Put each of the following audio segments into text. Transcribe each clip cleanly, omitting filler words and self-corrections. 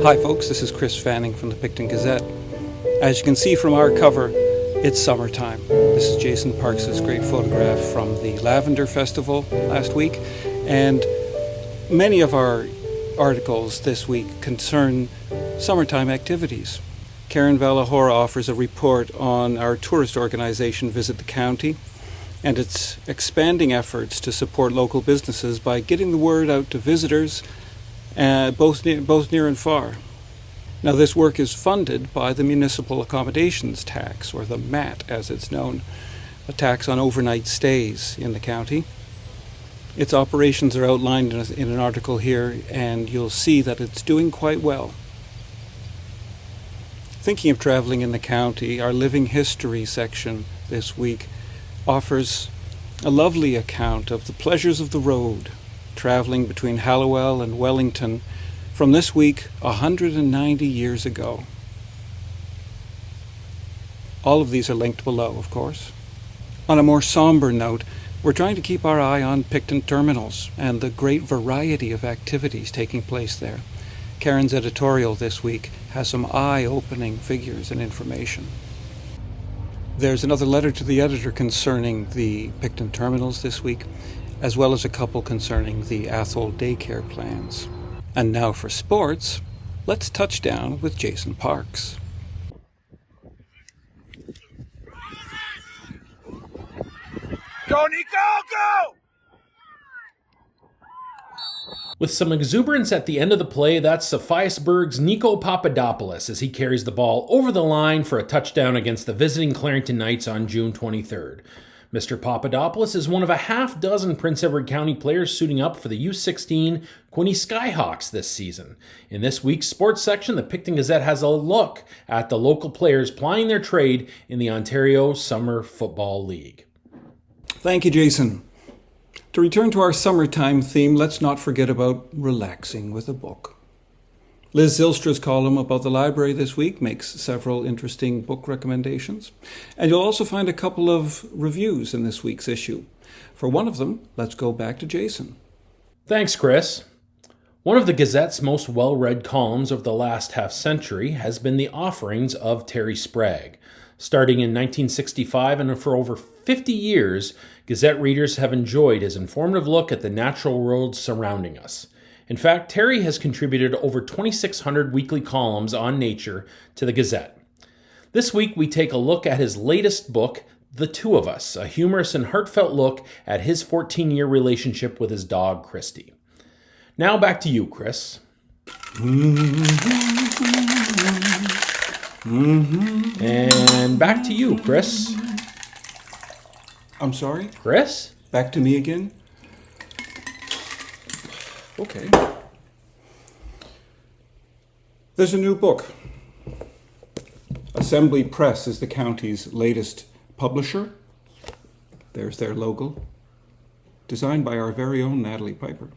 Hi folks, this is Chris Fanning from the Picton Gazette. As you can see from our cover, it's summertime. This is Jason Parks' great photograph from the Lavender Festival last week, and many of our articles this week concern summertime activities. Karen Valahora offers a report on our tourist organization Visit the County and its expanding efforts to support local businesses by getting the word out to visitors both near and far. Now, this work is funded by the Municipal Accommodations Tax, or the MAT as it's known, a tax on overnight stays in the county. Its operations are outlined in an article here, and you'll see that it's doing quite well. Thinking of traveling in the county, our Living History section this week offers a lovely account of the pleasures of the road, traveling between Hallowell and Wellington from this week 190 years ago. All of these are linked below, of course. On a more somber note, we're trying to keep our eye on Picton terminals and the great variety of activities taking place there. Karen's editorial this week has some eye-opening figures and information. There's another letter to the editor concerning the Picton terminals this week, as well as a couple concerning the Athol daycare plans. And now for sports, let's touch down with Jason Parks. Go, Nico, go! With some exuberance at the end of the play, that's Sophiasburg's Nico Papadopoulos as he carries the ball over the line for a touchdown against the visiting Clarington Knights on June 23rd. Mr. Papadopoulos is one of a half dozen Prince Edward County players suiting up for the U16 Quinte Skyhawks this season. In this week's sports section, the Picton Gazette has a look at the local players plying their trade in the Ontario Summer Football League. Thank you, Jason. To return to our summertime theme, let's not forget about relaxing with a book. Liz Zylstra's column about the library this week makes several interesting book recommendations, and you'll also find a couple of reviews in this week's issue. For one of them, let's go back to Jason. Thanks, Chris. One of the Gazette's most well-read columns of the last half-century has been the offerings of Terry Sprague. Starting in 1965 and for over 50 years, Gazette readers have enjoyed his informative look at the natural world surrounding us. In fact, Terry has contributed over 2,600 weekly columns on nature to the Gazette. This week, we take a look at his latest book, The Two of Us, a humorous and heartfelt look at his 14-year relationship with his dog, Christy. Now back to you, Chris. And back to you, Chris. I'm sorry? Chris? Back to me again? Okay. There's a new book. Assembly Press is the county's latest publisher. There's their logo. Designed by our very own Natalie Piper.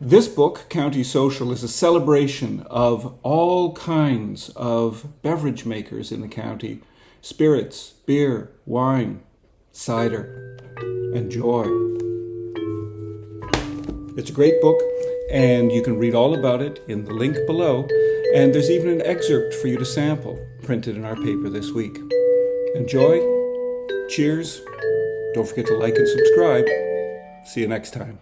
This book, County Social, is a celebration of all kinds of beverage makers in the county. Spirits, beer, wine, cider, and joy. It's a great book, and you can read all about it in the link below, and there's even an excerpt for you to sample, printed in our paper this week. Enjoy, cheers, don't forget to like and subscribe. See you next time.